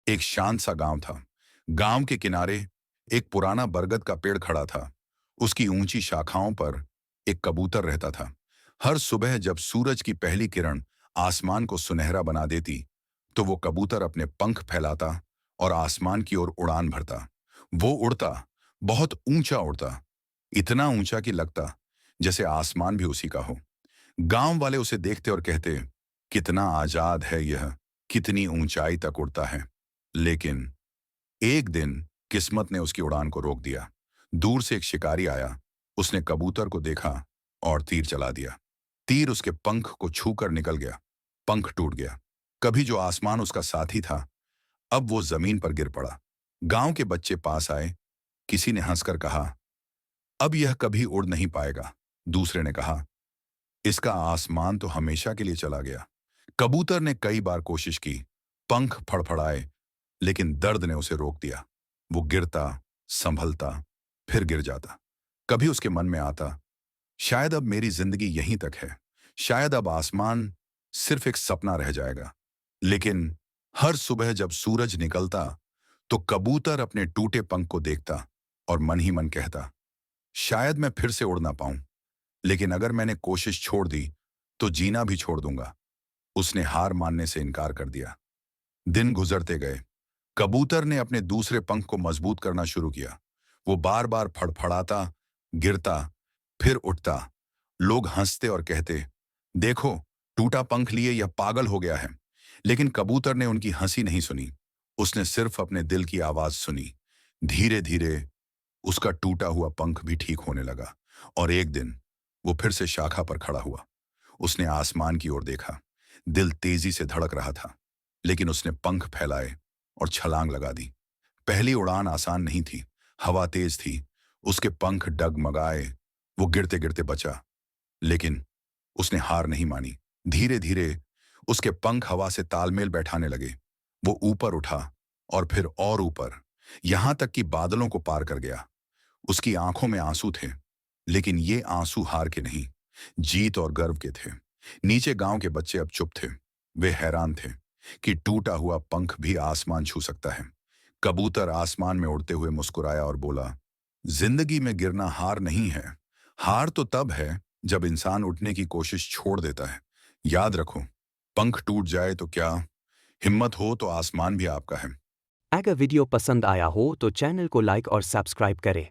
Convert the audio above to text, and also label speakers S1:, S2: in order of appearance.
S1: एक शांत सा गांव था। गांव के किनारे एक पुराना बरगद का पेड़ खड़ा था। उसकी ऊंची शाखाओं पर एक कबूतर रहता था। हर सुबह जब सूरज की पहली किरण आसमान को सुनहरा बना देती, तो वो कबूतर अपने पंख फैलाता और आसमान की ओर उड़ान भरता। वो उड़ता, बहुत ऊंचा उड़ता, इतना ऊंचा कि लगता जैसे आसमान भी उसी का हो। गांव वाले उसे देखते और कहते, कितना आजाद है यह, कितनी ऊंचाई तक उड़ता है। लेकिन एक दिन किस्मत ने उसकी उड़ान को रोक दिया। दूर से एक शिकारी आया। उसने कबूतर को देखा और तीर चला दिया। तीर उसके पंख को छूकर निकल गया। पंख टूट गया। कभी जो आसमान उसका साथी था, अब वो जमीन पर गिर पड़ा। गांव के बच्चे पास आए। किसी ने हंसकर कहा, अब यह कभी उड़ नहीं पाएगा। दूसरे ने कहा, इसका आसमान तो हमेशा के लिए चला गया। कबूतर ने कई बार कोशिश की, पंख फड़फड़ाए, लेकिन दर्द ने उसे रोक दिया। वो गिरता, संभलता, फिर गिर जाता। कभी उसके मन में आता, शायद अब मेरी जिंदगी यहीं तक है। शायद अब आसमान सिर्फ एक सपना रह जाएगा। लेकिन हर सुबह जब सूरज निकलता, तो कबूतर अपने टूटे पंख को देखता और मन ही मन कहता, शायद मैं फिर से उड़ ना पाऊं, लेकिन अगर मैंने कोशिश छोड़ दी, तो जीना भी छोड़ दूंगा। उसने हार मानने से इनकार कर दिया। दिन गुजरते गए। कबूतर ने अपने दूसरे पंख को मजबूत करना शुरू किया। वो बार बार फड़फड़ाता, गिरता, फिर उठता। लोग हंसते और कहते, देखो, टूटा पंख लिए यह पागल हो गया है। लेकिन कबूतर ने उनकी हंसी नहीं सुनी। उसने सिर्फ अपने दिल की आवाज सुनी। धीरे धीरे उसका टूटा हुआ पंख भी ठीक होने लगा। और एक दिन वो फिर से शाखा पर खड़ा हुआ। उसने आसमान की ओर देखा। दिल तेजी से धड़क रहा था, लेकिन उसने पंख फैलाए और छलांग लगा दी। पहली उड़ान आसान नहीं थी। हवा तेज थी। उसके पंख डगमगाए। वो गिरते गिरते बचा, लेकिन उसने हार नहीं मानी। धीरे धीरे उसके पंख हवा से तालमेल बैठाने लगे। वो ऊपर उठा और फिर और ऊपर, यहां तक कि बादलों को पार कर गया। उसकी आंखों में आंसू थे, लेकिन ये आंसू हार के नहीं, जीत और गर्व के थे। नीचे गांव के बच्चे अब चुप थे। वे हैरान थे कि टूटा हुआ पंख भी आसमान छू सकता है। कबूतर आसमान में उड़ते हुए मुस्कुराया और बोला, जिंदगी में गिरना हार नहीं है। हार तो तब है जब इंसान उठने की कोशिश छोड़ देता है। याद रखो, पंख टूट जाए तो क्या, हिम्मत हो तो आसमान भी आपका है।
S2: अगर वीडियो पसंद आया हो तो चैनल को लाइक और सब्सक्राइब करें।